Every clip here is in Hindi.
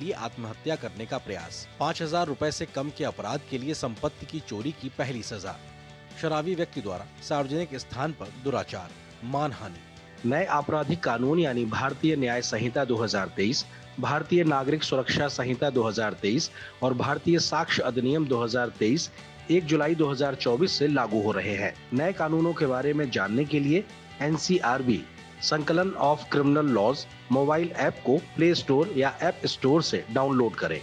लिए आत्महत्या करने का प्रयास। 5,000 रुपए से कम के अपराध के लिए संपत्ति की चोरी की पहली सजा। शराबी व्यक्ति द्वारा सार्वजनिक स्थान पर दुराचार, मानहानि। नए आपराधिक कानून यानी भारतीय न्याय संहिता 2023, भारतीय नागरिक सुरक्षा संहिता 2023 और भारतीय साक्ष्य अधिनियम 2023 1 जुलाई 2024 से लागू हो रहे हैं। नए कानूनों के बारे में जानने के लिए एनसीआरबी संकलन of criminal laws mobile app को प्ले स्टोर या ऐप स्टोर से डाउनलोड करें।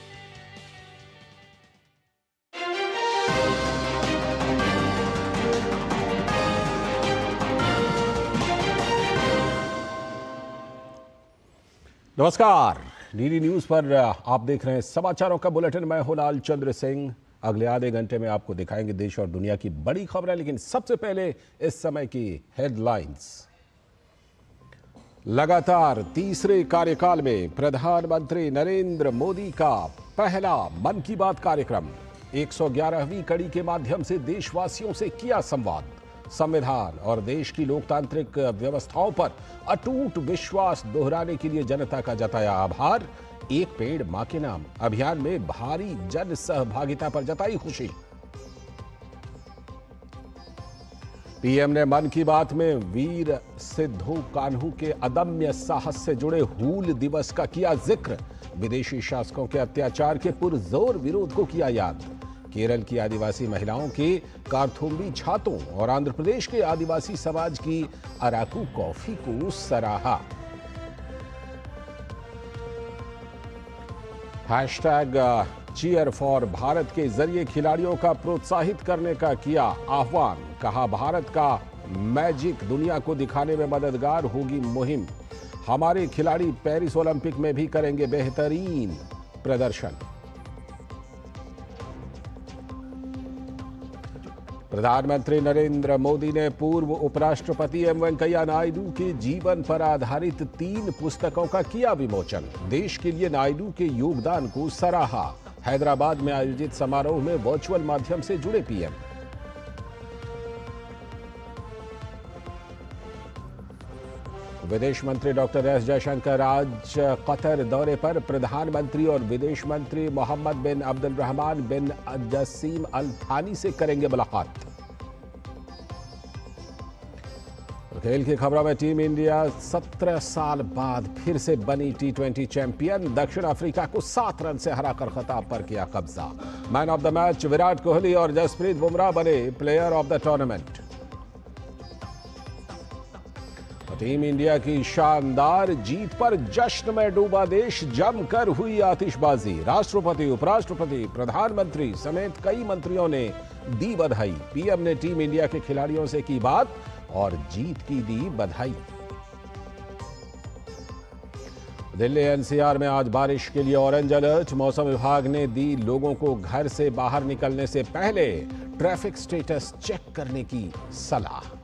नमस्कार, डीडी न्यूज पर आप देख रहे हैं समाचारों का बुलेटिन। मैं हूं लाल चंद्र सिंह। अगले आधे घंटे में आपको दिखाएंगे देश और दुनिया की बड़ी खबरें, लेकिन सबसे पहले इस समय की हेडलाइंस। लगातार तीसरे कार्यकाल में प्रधानमंत्री नरेंद्र मोदी का पहला मन की बात कार्यक्रम 111वीं कड़ी के माध्यम से देशवासियों से किया संवाद। संविधान और देश की लोकतांत्रिक व्यवस्थाओं पर अटूट विश्वास दोहराने के लिए जनता का जताया आभार। एक पेड़ मां के नाम अभियान में भारी जन सहभागिता पर जताई खुशी। पीएम ने मन की बात में वीर सिद्धू कान्हू के अदम्य साहस से जुड़े हूल दिवस का किया जिक्र। विदेशी शासकों के अत्याचार के पुरजोर विरोध को किया याद। केरल की आदिवासी महिलाओं के कार्थुम्बी छातों और आंध्र प्रदेश के आदिवासी समाज की अराकू कॉफी को सराहा। हैशटैग चीयर फॉर भारत के जरिए खिलाड़ियों का प्रोत्साहित करने का किया आह्वान। कहा, भारत का मैजिक दुनिया को दिखाने में मददगार होगी मुहिम। हमारे खिलाड़ी पेरिस ओलंपिक में भी करेंगे बेहतरीन प्रदर्शन। प्रधानमंत्री नरेंद्र मोदी ने पूर्व उपराष्ट्रपति एम वेंकैया नायडू के जीवन पर आधारित 3 पुस्तकों का किया विमोचन। देश के लिए नायडू के योगदान को सराहा। हैदराबाद में आयोजित समारोह में वर्चुअल माध्यम से जुड़े पीएम। विदेश मंत्री डॉक्टर एस जयशंकर आज कतर दौरे पर। प्रधानमंत्री और विदेश मंत्री मोहम्मद बिन अब्दुल रहमान बिन जसीम अल थानी से करेंगे मुलाकात। खेल की खबरों में टीम इंडिया 17 साल बाद फिर से बनी T20 चैंपियन। दक्षिण अफ्रीका को 7 रन से हराकर खिताब पर किया कब्जा। Man of the match Virat Kohli और जसप्रीत बुमराह बने player of the tournament. Team India की शानदार जीत पर जश्न में डूबा देश। जमकर हुई आतिशबाजी। राष्ट्रपति, उपराष्ट्रपति, प्रधानमंत्री समेत कई मंत्रियों ने दी बधाई। पीएम ने टीम इंडिया के खिलाड़ियों से की बात और जीत की दी बधाई। दिल्ली एनसीआर में आज बारिश के लिए ऑरेंज अलर्ट। मौसम विभाग ने दी लोगों को घर से बाहर निकलने से पहले ट्रैफिक स्टेटस चेक करने की सलाह।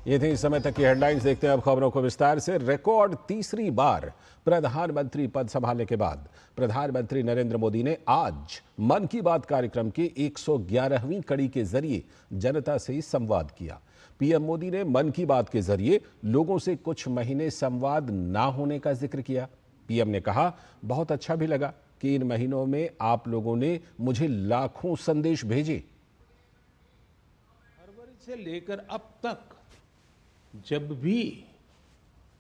ये थी इस समय तक की हेडलाइंस। देखते हैं अब खबरों को विस्तार से। रिकॉर्ड तीसरी बार प्रधानमंत्री पद संभालने के बाद प्रधानमंत्री नरेंद्र मोदी ने आज मन की बात कार्यक्रम की 111वीं कड़ी के जरिए जनता से संवाद किया। पीएम मोदी ने मन की बात के जरिए लोगों से कुछ महीने संवाद ना होने का जिक्र किया। पीएम ने कहा, बहुत अच्छा भी लगा कि इन महीनों में आप लोगों ने मुझे लाखों संदेश भेजे। फरवरी से लेकर अब तक जब भी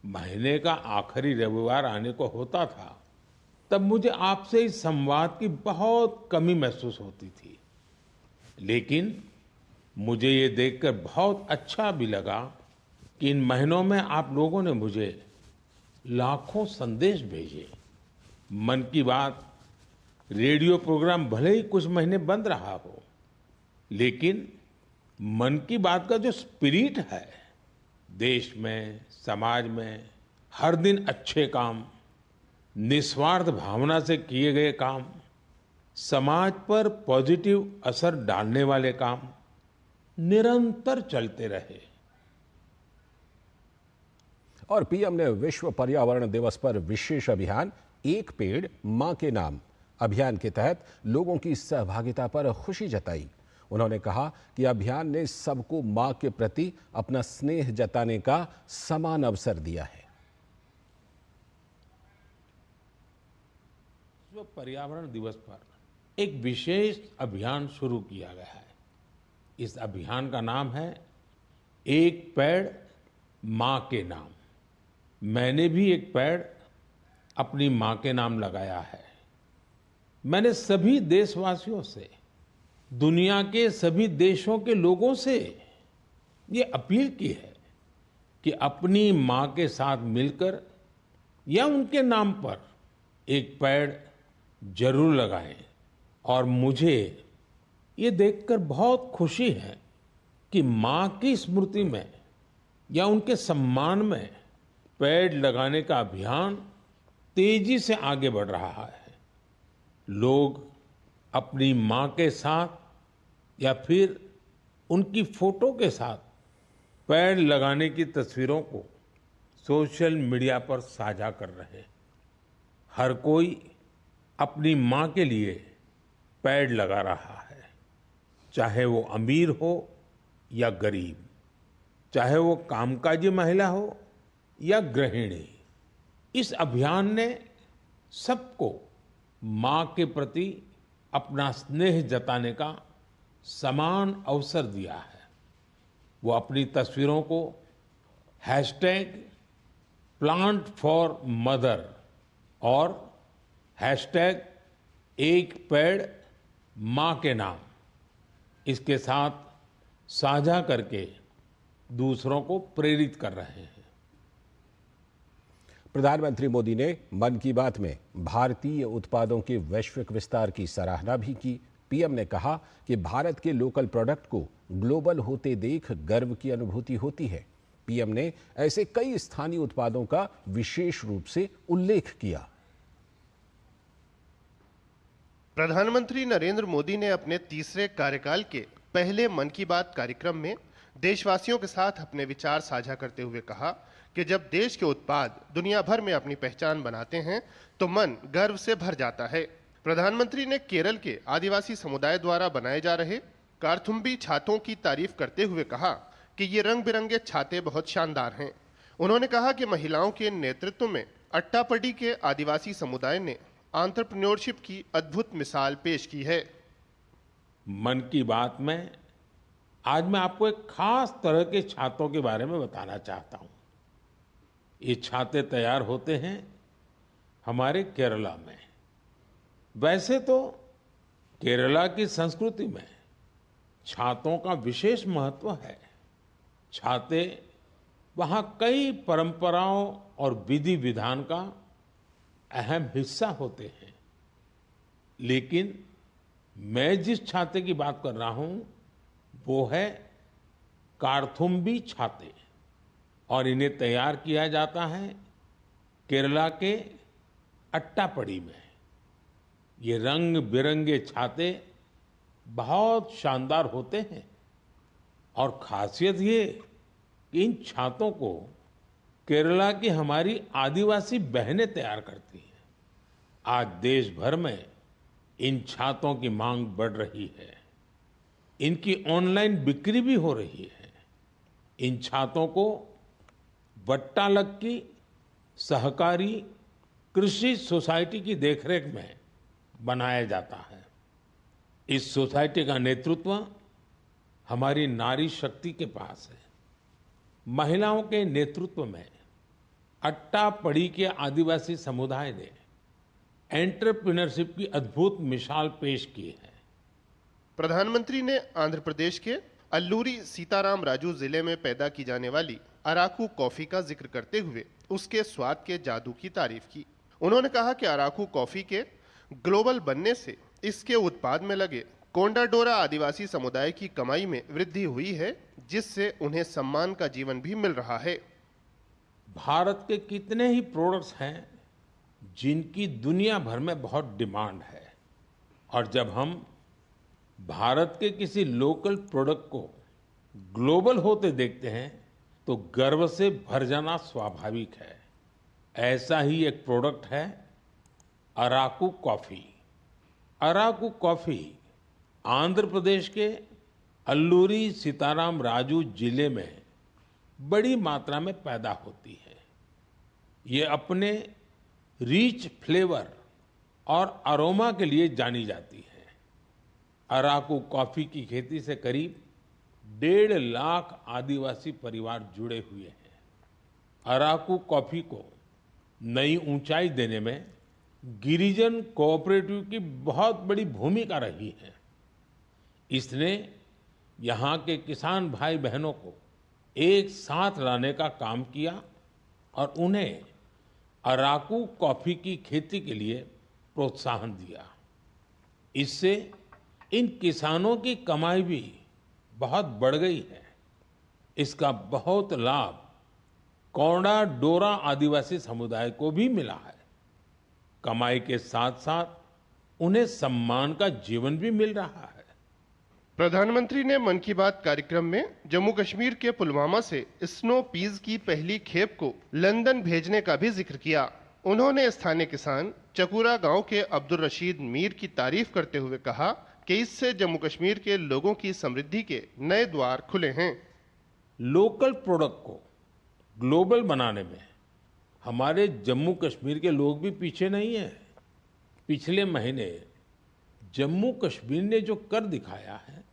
महीने का आखिरी रविवार आने को होता था, तब मुझे आपसे इस संवाद की बहुत कमी महसूस होती थी। लेकिन मुझे ये देखकर बहुत अच्छा भी लगा कि इन महीनों में आप लोगों ने मुझे लाखों संदेश भेजे। मन की बात रेडियो प्रोग्राम भले ही कुछ महीने बंद रहा हो, लेकिन मन की बात का जो स्पिरिट है, देश में, समाज में हर दिन अच्छे काम, निस्वार्थ भावना से किए गए काम, समाज पर पॉजिटिव असर डालने वाले काम निरंतर चलते रहे। और पीएम ने विश्व पर्यावरण दिवस पर विशेष अभियान एक पेड़ मां के नाम अभियान के तहत लोगों की सहभागिता पर खुशी जताई। उन्होंने कहा कि अभियान ने सबको मां के प्रति अपना स्नेह जताने का समान अवसर दिया है। विश्व पर्यावरण दिवस पर एक विशेष अभियान शुरू किया गया है। इस अभियान का नाम है एक पेड़ मां के नाम। मैंने भी एक पेड़ अपनी मां के नाम लगाया है। मैंने सभी देशवासियों से, दुनिया के सभी देशों के लोगों से ये अपील की है कि अपनी मां के साथ मिलकर या उनके नाम पर एक पेड़ जरूर लगाएं। और मुझे ये देखकर बहुत खुशी है कि मां की स्मृति में या उनके सम्मान में पेड़ लगाने का अभियान तेजी से आगे बढ़ रहा है। लोग अपनी मां के साथ या फिर उनकी फोटो के साथ पेड़ लगाने की तस्वीरों को सोशल मीडिया पर साझा कर रहे हैं। हर कोई अपनी मां के लिए पेड़ लगा रहा है, चाहे वो अमीर हो या गरीब, चाहे वो कामकाजी महिला हो या गृहिणी। इस अभियान ने सबको मां के प्रति अपना स्नेह जताने का समान अवसर दिया है। वो अपनी तस्वीरों को #प्लांट4मदर और एक पेड़ मां के नाम इसके साथ साझा करके दूसरों को प्रेरित कर रहे हैं। प्रधानमंत्री मोदी ने मन की बात में भारतीय उत्पादों के वैश्विक विस्तार की सराहना भी की। पीएम ने कहा कि भारत के लोकल प्रोडक्ट को ग्लोबल होते देख गर्व की अनुभूति होती है। पीएम ने ऐसे कई स्थानीय उत्पादों का विशेष रूप से उल्लेख किया। प्रधानमंत्री नरेंद्र मोदी ने अपने तीसरे कार्यकाल के पहले मन की बात कार्यक्रम में देशवासियों के साथ अपने विचार साझा करते हुए कहा कि जब देश के उत्पाद दुनिया भर में अपनी पहचान बनाते हैं तो मन गर्व से भर जाता है। प्रधानमंत्री ने केरल के आदिवासी समुदाय द्वारा बनाए जा रहे कारथुम्बी छातों की तारीफ करते हुए कहा कि ये रंग बिरंगे छाते बहुत शानदार हैं। उन्होंने कहा कि महिलाओं के नेतृत्व में अट्टापडी के आदिवासी समुदाय ने एंटरप्रेन्योरशिप की अद्भुत मिसाल पेश की है। मन की बात में आज मैं आपको एक खास तरह के छातों के बारे में बताना चाहता हूं। ये छाते तैयार होते हैं हमारे केरला में। वैसे तो केरला की संस्कृति में छातों का विशेष महत्व है। छाते वहाँ कई परंपराओं और विधि विधान का अहम हिस्सा होते हैं। लेकिन मैं जिस छाते की बात कर रहा हूं वो है कारथुम्बी छाते, और इन्हें तैयार किया जाता है केरला के अट्टापडी में। ये रंग बिरंगे छाते बहुत शानदार होते हैं और खासियत ये कि इन छातों को केरला की हमारी आदिवासी बहनें तैयार करती हैं। आज देश भर में इन छातों की मांग बढ़ रही है। इनकी ऑनलाइन बिक्री भी हो रही है। इन छातों को वट्टालक्की सहकारी कृषि सोसाइटी की देखरेख में बनाया जाता है। इस सोसाइटी का नेतृत्व हमारी नारी शक्ति के पास है। महिलाओं के नेतृत्व में अट्टापडी के आदिवासी समुदाय ने एंटरप्रेन्योरशिप की अद्भुत मिसाल पेश की है। प्रधानमंत्री ने आंध्र प्रदेश के अल्लूरी सीताराम राजू जिले में पैदा की जाने वाली अराकू कॉफी का जिक्र करते हुए उसके स्वाद के जादू की तारीफ की। उन्होंने कहा कि अराकू कॉफी के ग्लोबल बनने से इसके उत्पाद में लगे कोंडाडोरा आदिवासी समुदाय की कमाई में वृद्धि हुई है, जिससे उन्हें सम्मान का जीवन भी मिल रहा है। भारत के कितने ही प्रोडक्ट्स हैं जिनकी दुनिया भर में बहुत डिमांड है, और जब हम भारत के किसी लोकल प्रोडक्ट को ग्लोबल होते देखते हैं तो गर्व से भर जाना स्वाभाविक है। ऐसा ही एक प्रोडक्ट है अराकू कॉफी। अराकू कॉफी आंध्र प्रदेश के अल्लूरी सीताराम राजू जिले में बड़ी मात्रा में पैदा होती है। ये अपने रिच फ्लेवर और अरोमा के लिए जानी जाती है। अराकू कॉफी की खेती से करीब 1.5 लाख आदिवासी परिवार जुड़े हुए हैं। अराकू कॉफी को नई ऊंचाई देने में गिरिजन कोऑपरेटिव की बहुत बड़ी भूमिका रही है। इसने यहाँ के किसान भाई बहनों को एक साथ लाने का काम किया और उन्हें अराकू कॉफी की खेती के लिए प्रोत्साहन दिया। इससे इन किसानों की कमाई भी बहुत बढ़ गई है। इसका बहुत लाभ कोंडा डोरा आदिवासी समुदाय को भी मिला है। कमाई के साथ साथ उन्हें सम्मान का जीवन भी मिल रहा है। प्रधानमंत्री ने मन की बात कार्यक्रम में जम्मू कश्मीर के पुलवामा से स्नो पीज की पहली खेप को लंदन भेजने का भी जिक्र किया। उन्होंने स्थानीय किसान चकूरा गांव के अब्दुल रशीद मीर की तारीफ करते हुए कहा कि इससे जम्मू कश्मीर के लोगों की समृद्धि के नए द्वार खुले हैं। लोकल प्रोडक्ट को ग्लोबल बनाने में हमारे जम्मू कश्मीर के लोग भी पीछे नहीं हैं। पिछले महीने जम्मू कश्मीर ने जो कर दिखाया है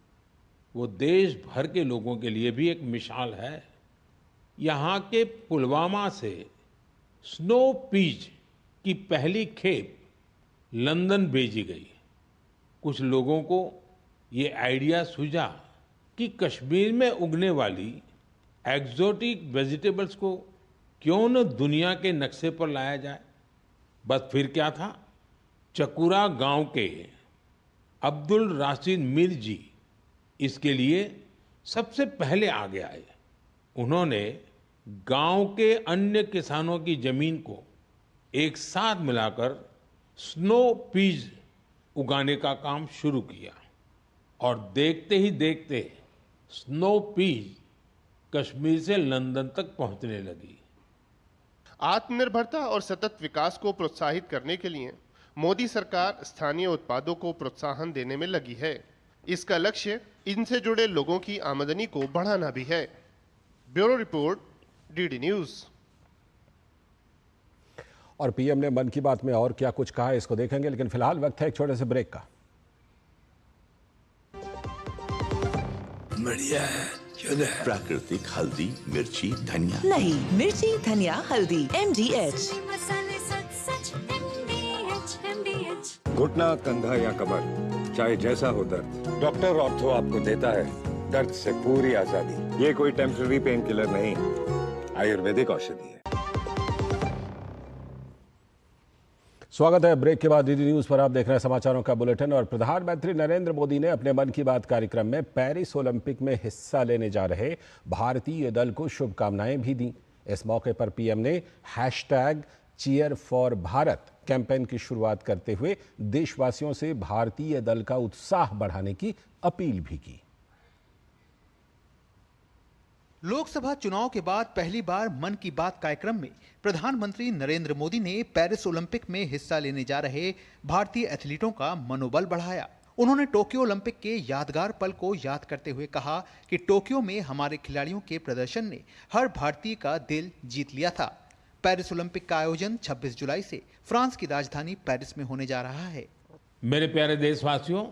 वो देश भर के लोगों के लिए भी एक मिसाल है। यहाँ के पुलवामा से स्नो पीज की पहली खेप लंदन भेजी गई। कुछ लोगों को ये आइडिया सूझा कि कश्मीर में उगने वाली एक्सोटिक वेजिटेबल्स को क्यों न दुनिया के नक्शे पर लाया जाए। बस फिर क्या था, चकूरा गांव के अब्दुल राशिद मीर जी इसके लिए सबसे पहले आगे आए। उन्होंने गांव के अन्य किसानों की जमीन को एक साथ मिलाकर स्नो पीज उगाने का काम शुरू किया और देखते ही देखते स्नो पीज कश्मीर से लंदन तक पहुंचने लगी। आत्मनिर्भरता और सतत विकास को प्रोत्साहित करने के लिए मोदी सरकार स्थानीय उत्पादों को प्रोत्साहन देने में लगी है। इसका लक्ष्य इनसे जुड़े लोगों की आमदनी को बढ़ाना भी है। Bureau report, DD news. और पीएम ने मन की बात में और क्या कुछ कहा इसको देखेंगे, लेकिन फिलहाल वक्त है एक छोटे से ब्रेक का। बढ़िया है, प्राकृतिक हल्दी, मिर्ची, धनिया। नहीं, मिर्ची, धनिया, हल्दी, MDH। घुटना, कंधा या कमर, चाहे जैसा हो दर्द, डॉक्टर ऑर्थो आपको देता है दर्द से पूरी आजादी। ये कोई टेम्पररी पेन किलर नहीं, आयुर्वेदिक औषधि है। स्वागत है। ब्रेक के बाद डीडी न्यूज पर आप देख रहे हैं समाचारों का बुलेटिन। और प्रधानमंत्री नरेंद्र मोदी ने अपने मन की बात कार्यक्रम में पेरिस ओलंपिक में हिस्सा लेने जा रहे भारतीय दल को शुभकामनाएं भी दी। इस मौके पर पीएम ने #CheerForBharat कैंपेन की शुरुआत करते हुए देशवासियों से भारतीय दल का उत्साह बढ़ाने की अपील भी की। लोकसभा चुनाव के बाद पहली बार मन की बात कार्यक्रम में प्रधानमंत्री नरेंद्र मोदी ने पेरिस ओलंपिक में हिस्सा लेने जा रहे भारतीय एथलीटों का मनोबल बढ़ाया। उन्होंने टोक्यो ओलंपिक के यादगार पल को याद करते हुए कहा कि टोक्यो में हमारे खिलाड़ियों के प्रदर्शन ने हर भारतीय का दिल जीत लिया था। पेरिस ओलंपिक का आयोजन 26 जुलाई से फ्रांस की राजधानी पेरिस में होने जा रहा है। मेरे प्यारे देशवासियों,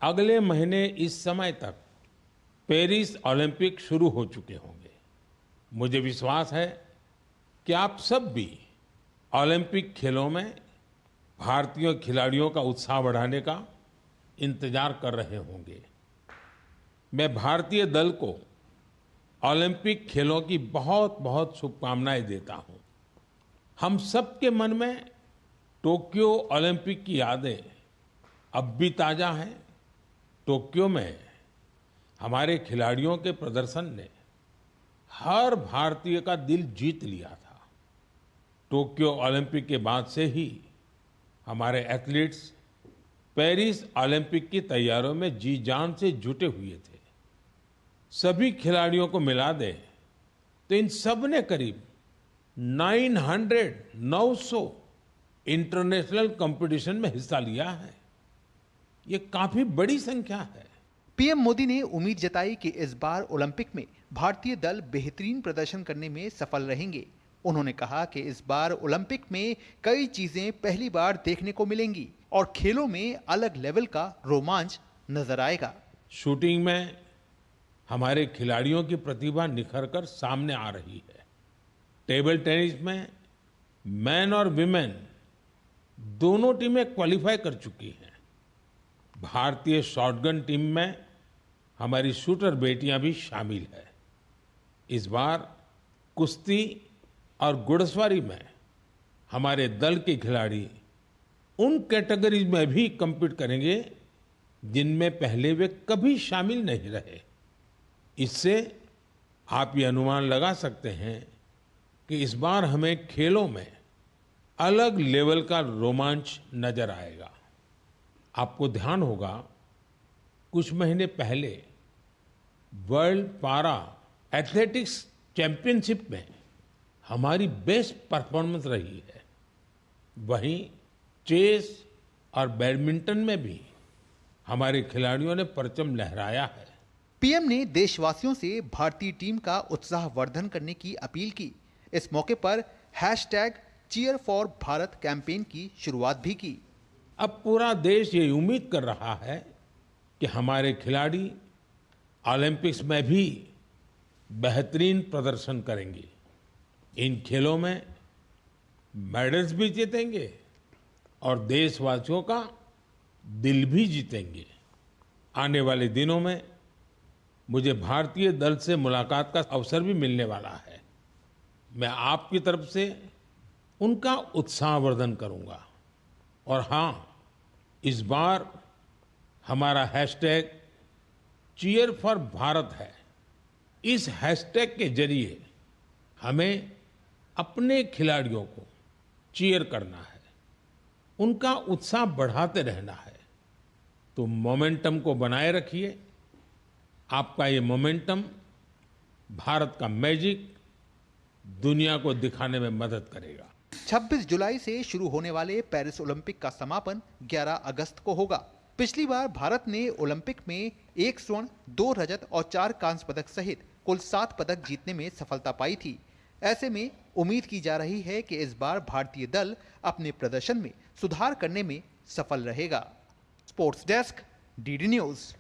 अगले महीने इस समय तक पेरिस ओलंपिक शुरू हो चुके होंगे। मुझे विश्वास है कि आप सब भी ओलंपिक खेलों में भारतीय खिलाड़ियों का उत्साह बढ़ाने का इंतजार कर रहे होंगे। मैं भारतीय दल को ओलंपिक खेलों की बहुत बहुत शुभकामनाएं देता हूं। हम सबके मन में टोक्यो ओलंपिक की यादें अब भी ताजा हैं। टोक्यो में हमारे खिलाड़ियों के प्रदर्शन ने हर भारतीय का दिल जीत लिया था। टोक्यो ओलंपिक के बाद से ही हमारे एथलीट्स पेरिस ओलंपिक की तैयारियों में जी जान से जुटे हुए थे। सभी खिलाड़ियों को मिला दें तो इन सब ने करीब 900 इंटरनेशनल कंपटीशन में हिस्सा लिया है। ये काफी बड़ी संख्या है। पीएम मोदी ने उम्मीद जताई कि इस बार ओलंपिक में भारतीय दल बेहतरीन प्रदर्शन करने में सफल रहेंगे। उन्होंने कहा कि इस बार ओलंपिक में कई चीजें पहली बार देखने को मिलेंगी और खेलों में अलग लेवल का रोमांच नजर आएगा। शूटिंग में हमारे खिलाड़ियों की प्रतिभा निखर कर सामने आ रही है। टेबल टेनिस में मैन और विमेन दोनों टीमें क्वालिफाई कर चुकी हैं। भारतीय शॉटगन टीम में हमारी शूटर बेटियां भी शामिल है। इस बार कुश्ती और घुड़सवारी में हमारे दल के खिलाड़ी उन कैटेगरीज में भी कम्पीट करेंगे जिनमें पहले वे कभी शामिल नहीं रहे। इससे आप ये अनुमान लगा सकते हैं कि इस बार हमें खेलों में अलग लेवल का रोमांच नजर आएगा। आपको ध्यान होगा, कुछ महीने पहले वर्ल्ड पारा एथलेटिक्स चैंपियनशिप में हमारी बेस्ट परफॉर्मेंस रही है। वहीं चेस और बैडमिंटन में भी हमारे खिलाड़ियों ने परचम लहराया है। पीएम ने देशवासियों से भारतीय टीम का उत्साहवर्धन करने की अपील की। इस मौके पर #cheer4bharat कैंपेन की शुरुआत भी की। अब पूरा देश ये उम्मीद कर रहा है कि हमारे खिलाड़ी ओलंपिक्स में भी बेहतरीन प्रदर्शन करेंगे। इन खेलों में मेडल्स भी जीतेंगे और देशवासियों का दिल भी जीतेंगे। आने वाले दिनों में मुझे भारतीय दल से मुलाकात का अवसर भी मिलने वाला है। मैं आपकी तरफ से उनका उत्साहवर्धन करूंगा। और हाँ, इस बार हमारा #cheer4bharat है। इस हैशटैग के जरिए हमें अपने खिलाड़ियों को चीयर करना है, उनका उत्साह बढ़ाते रहना है। तो मोमेंटम को बनाए रखिए। आपका ये मोमेंटम भारत का मैजिक दुनिया को दिखाने में मदद करेगा। 26 जुलाई से शुरू होने वाले पेरिस ओलंपिक का समापन 11 अगस्त को होगा। पिछली बार भारत ने ओलंपिक में 1 स्वर्ण, 2 रजत और 4 कांस्य पदक सहित कुल 7 पदक जीतने में सफलता पाई थी। ऐसे में उम्मीद की जा रही है कि इस बार भारतीय दल अपने प्रदर्शन में सुधार करने में सफल रहेगा। Sports desk, DD news.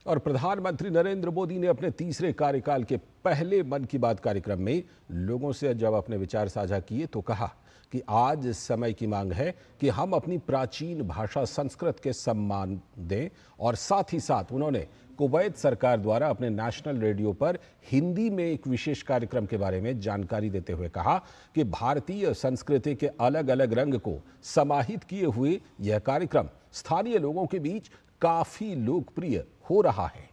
और प्रधानमंत्री नरेंद्र मोदी ने अपने तीसरे कार्यकाल के पहले मन की बात कार्यक्रम में लोगों से जब अपने विचार साझा किए तो कहा कि आज समय की मांग है कि हम अपनी प्राचीन भाषा संस्कृत के सम्मान दें। और साथ ही साथ उन्होंने कुवैत सरकार द्वारा अपने नेशनल रेडियो पर हिंदी में एक विशेष कार्यक्रम के बारे में जानकारी देते हुए कहा कि भारतीय संस्कृति के अलग अलग रंग को समाहित किए हुए यह कार्यक्रम स्थानीय लोगों के बीच काफी लोकप्रिय हो रहा है।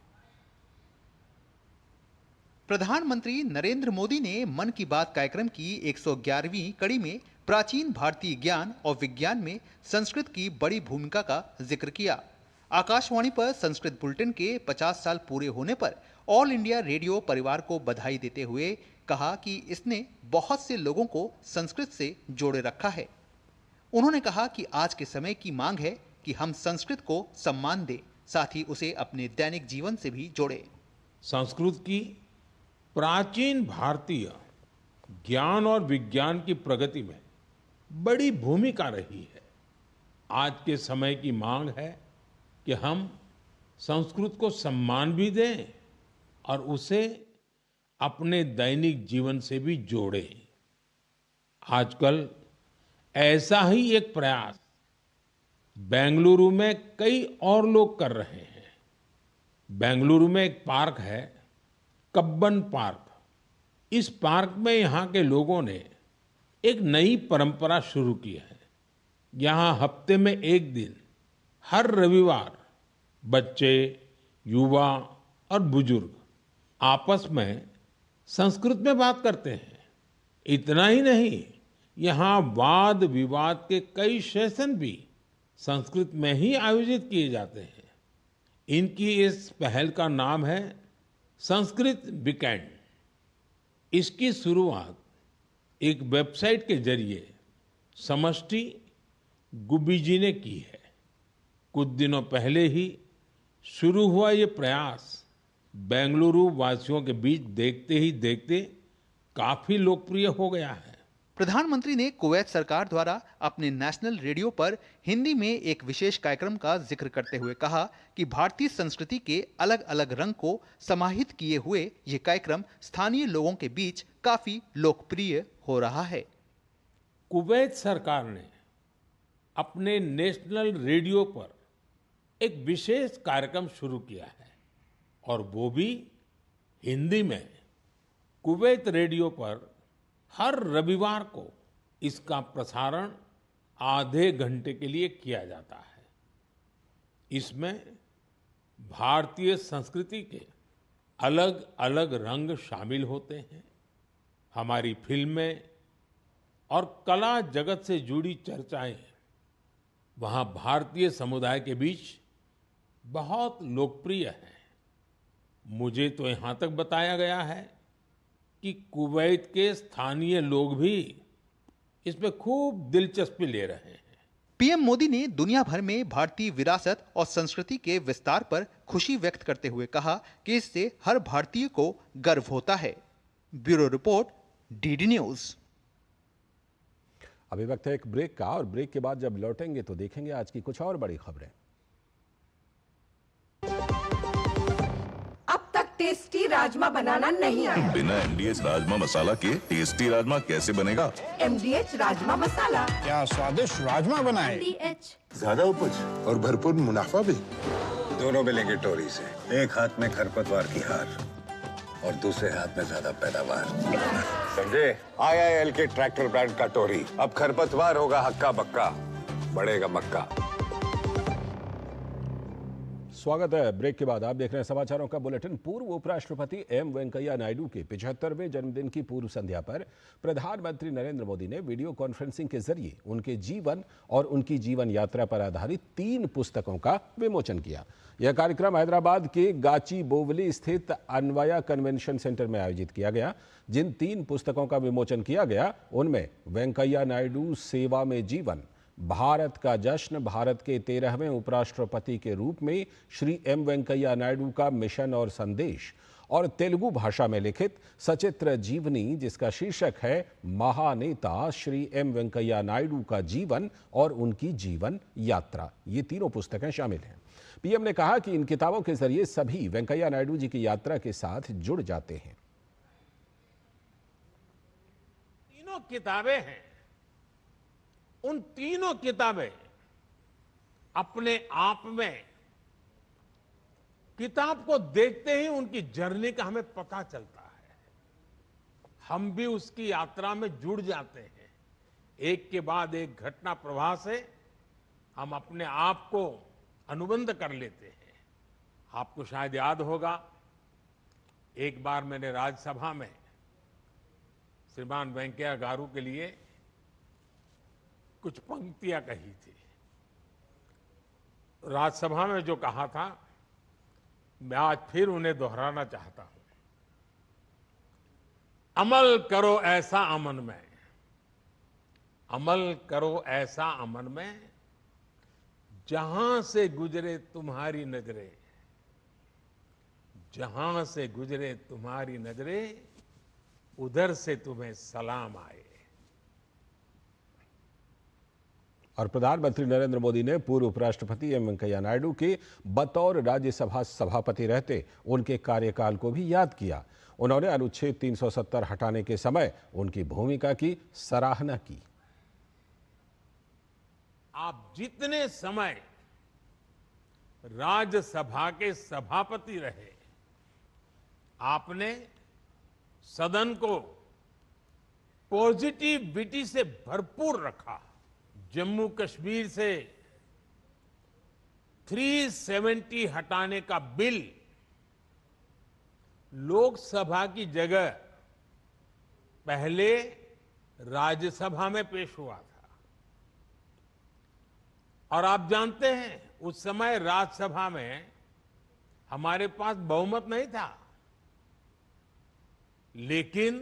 प्रधानमंत्री नरेंद्र मोदी ने मन की बात कार्यक्रम की 111वीं कड़ी में प्राचीन भारतीय ज्ञान और विज्ञान में संस्कृत की बड़ी भूमिका का जिक्र किया। आकाशवाणी पर संस्कृत बुलेटिन के 50 साल पूरे होने पर ऑल इंडिया रेडियो परिवार को बधाई देते हुए कहा कि इसने बहुत से लोगों को संस्कृत से जोड़े रखा है। उन्होंने कहा कि आज के समय की मांग है कि हम संस्कृत को सम्मान दें, साथ ही उसे अपने दैनिक जीवन से भी जोड़ें। संस्कृत की प्राचीन भारतीय ज्ञान और विज्ञान की प्रगति में बड़ी भूमिका रही है। आज के समय की मांग है कि हम संस्कृत को सम्मान भी दें और उसे अपने दैनिक जीवन से भी जोड़ें। आजकल ऐसा ही एक प्रयास बेंगलुरु में कई और लोग कर रहे हैं। बेंगलुरु में एक पार्क है, कब्बन पार्क। इस पार्क में यहाँ के लोगों ने एक नई परंपरा शुरू की है। यहाँ हफ्ते में एक दिन हर रविवार बच्चे, युवा और बुजुर्ग आपस में संस्कृत में बात करते हैं। इतना ही नहीं, यहाँ वाद विवाद के कई सेशन भी संस्कृत में ही आयोजित किए जाते हैं। इनकी इस पहल का नाम है संस्कृत वीकेंड। इसकी शुरुआत एक वेबसाइट के जरिए समष्टि गुब्बी जी ने की है। कुछ दिनों पहले ही शुरू हुआ ये प्रयास बेंगलुरु वासियों के बीच देखते ही देखते काफी लोकप्रिय हो गया है। प्रधानमंत्री ने कुवैत सरकार द्वारा अपने नेशनल रेडियो पर हिंदी में एक विशेष कार्यक्रम का जिक्र करते हुए कहा कि भारतीय संस्कृति के अलग अलग रंग को समाहित किए हुए ये कार्यक्रम स्थानीय लोगों के बीच काफी लोकप्रिय हो रहा है। कुवैत सरकार ने अपने नेशनल रेडियो पर एक विशेष कार्यक्रम शुरू किया है और वो भी हिंदी में। कुवैत रेडियो पर हर रविवार को इसका प्रसारण आधे घंटे के लिए किया जाता है। इसमें भारतीय संस्कृति के अलग अलग रंग शामिल होते हैं। हमारी फिल्में और कला जगत से जुड़ी चर्चाएं वहां भारतीय समुदाय के बीच बहुत लोकप्रिय हैं। मुझे तो यहां तक बताया गया है कि कुवैत के स्थानीय लोग भी इसमें खूब दिलचस्पी ले रहे हैं। पीएम मोदी ने दुनिया भर में भारतीय विरासत और संस्कृति के विस्तार पर खुशी व्यक्त करते हुए कहा कि इससे हर भारतीय को गर्व होता है। Bureau report, DD news. अभी वक्त है एक ब्रेक का, और ब्रेक के बाद जब लौटेंगे तो देखेंगे आज की कुछ और बड़ी खबरें। अब तक टेस्टी राजमा बनाना नहीं आया। बिना एमडीएच राजमा मसाला के टेस्टी राजमा कैसे बनेगा? एमडीएच राजमा मसाला। क्या स्वादिष्ट राजमा बनाए। एमडीएच। ज्यादा उपज और भरपूर मुनाफा भी। दोनों मिलेंगे टोरी से। एक हाथ में खरपतवार की हार और दूसरे हाथ में ज्यादा पैदावार। समझे? IIL के ट्रैक्टर ब्रांड का टोरी। अब खरपतवार होगा हक्का बक्का, बढ़ेगा मक्का। स्वागत है। ब्रेक के बाद आप देख रहे हैं समाचारों का बुलेटिन। पूर्व उपराष्ट्रपति एम वेंकैया नायडू के 75वें जन्मदिन की पूर्व संध्या पर प्रधानमंत्री नरेंद्र मोदी ने वीडियो कॉन्फ्रेंसिंग के जरिए उनके जीवन और उनकी जीवन यात्रा पर आधारित 3 पुस्तकों का विमोचन किया। यह कार्यक्रम हैदराबाद के गाचीबोवली स्थित अन्वया कन्वेंशन सेंटर में आयोजित किया गया। जिन 3 पुस्तकों का विमोचन किया गया उनमें वेंकैया नायडू सेवा में जीवन, भारत का जश्न, भारत के 13वें उपराष्ट्रपति के रूप में श्री एम वेंकैया नायडू का मिशन और संदेश, और तेलुगु भाषा में लिखित सचित्र जीवनी जिसका शीर्षक है महानेता श्री एम वेंकैया नायडू का जीवन और उनकी जीवन यात्रा। ये तीनों पुस्तकें शामिल हैं। पीएम ने कहा कि इन किताबों के जरिए सभी वेंकैया नायडू जी की यात्रा के साथ जुड़ जाते हैं। तीनों किताबें हैं। उन तीनों किताबें अपने आप में, किताब को देखते ही उनकी जर्नी का हमें पता चलता है। हम भी उसकी यात्रा में जुड़ जाते हैं। एक के बाद एक घटना प्रवाह से हम अपने आप को अनुबंध कर लेते हैं। आपको शायद याद होगा, एक बार मैंने राज्यसभा में श्रीमान वेंकैया गारू के लिए कुछ पंक्तियां कही थी। राज्यसभा में जो कहा था, मैं आज फिर उन्हें दोहराना चाहता हूं। अमल करो ऐसा अमन में, अमल करो ऐसा अमन में, जहां से गुजरे तुम्हारी नजरें, जहां से गुजरे तुम्हारी नजरें, उधर से तुम्हें सलाम आए। और प्रधानमंत्री नरेंद्र मोदी ने पूर्व उपराष्ट्रपति एम वेंकैया नायडू के बतौर राज्यसभा सभापति रहते उनके कार्यकाल को भी याद किया। उन्होंने अनुच्छेद 370 हटाने के समय उनकी भूमिका की सराहना की। आप जितने समय राज्यसभा के सभापति रहे, आपने सदन को पॉजिटिविटी से भरपूर रखा। जम्मू कश्मीर से 370 हटाने का बिल लोकसभा की जगह पहले राज्यसभा में पेश हुआ था। और आप जानते हैं, उस समय राज्यसभा में हमारे पास बहुमत नहीं था, लेकिन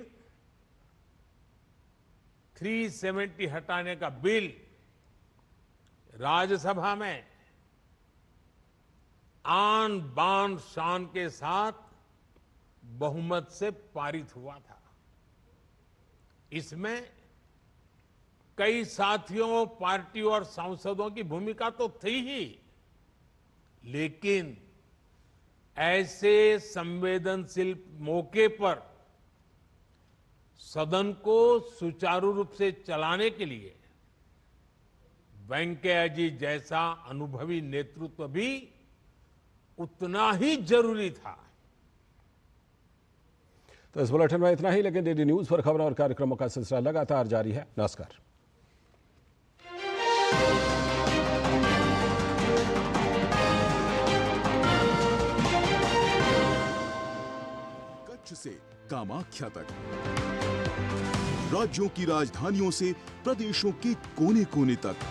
370 हटाने का बिल राज्यसभा में आन बान शान के साथ बहुमत से पारित हुआ था। इसमें कई साथियों, पार्टी और सांसदों की भूमिका तो थी ही, लेकिन ऐसे संवेदनशील मौके पर सदन को सुचारू रूप से चलाने के लिए वेंकैया जी जैसा अनुभवी नेतृत्व भी उतना ही जरूरी था। तो इस बुलेटिन में इतना ही, लेकिन डीडी न्यूज पर खबरों और कार्यक्रमों का सिलसिला लगातार जारी है। नमस्कार। कच्छ से कामाख्या तक, राज्यों की राजधानियों से प्रदेशों के कोने कोने तक,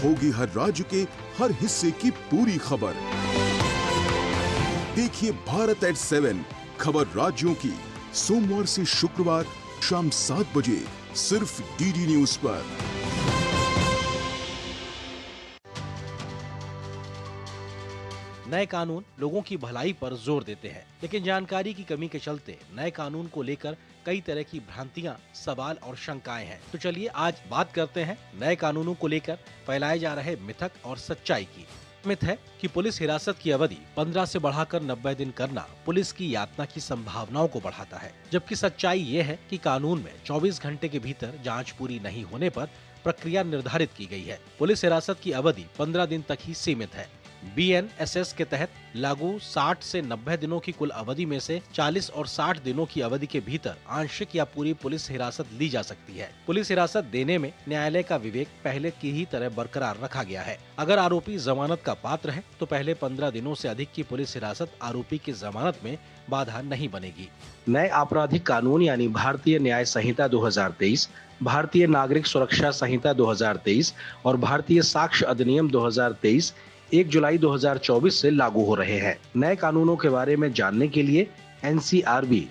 होगी हर राज्य के हर हिस्से की पूरी खबर। देखिए भारत एट 7 खबर राज्यों की, सोमवार से शुक्रवार शाम 7 बजे सिर्फ डीडी न्यूज पर। नए कानून लोगों की भलाई पर जोर देते हैं, लेकिन जानकारी की कमी के चलते नए कानून को लेकर कई तरह की भ्रांतियां, सवाल और शंकाएं हैं। तो चलिए आज बात करते हैं नए कानूनों को लेकर फैलाए जा रहे मिथक और सच्चाई की। मिथ है कि पुलिस हिरासत की अवधि 15 से बढ़ाकर 90 दिन करना पुलिस की यातना की संभावनाओं को बढ़ाता है, जबकि सच्चाई ये है कि कानून में 24 घंटे के भीतर जांच पूरी नहीं होने पर प्रक्रिया निर्धारित की गई है। पुलिस हिरासत की अवधि 15 दिन तक ही सीमित है। BNSS के तहत लागू 60 से 90 दिनों की कुल अवधि में से 40 और 60 दिनों की अवधि के भीतर आंशिक या पूरी पुलिस हिरासत ली जा सकती है। पुलिस हिरासत देने में न्यायालय का विवेक पहले की ही तरह बरकरार रखा गया है। अगर आरोपी जमानत का पात्र है तो पहले 15 दिनों से अधिक की पुलिस हिरासत आरोपी की जमानत में बाधा नहीं बनेगी। नए आपराधिक कानून यानी भारतीय न्याय संहिता 2023, भारतीय नागरिक सुरक्षा संहिता 2023 और भारतीय साक्ष्य अधिनियम 2023 1 जुलाई 2024 से लागू हो रहे हैं। नए कानूनों के बारे में जानने के लिए NCRB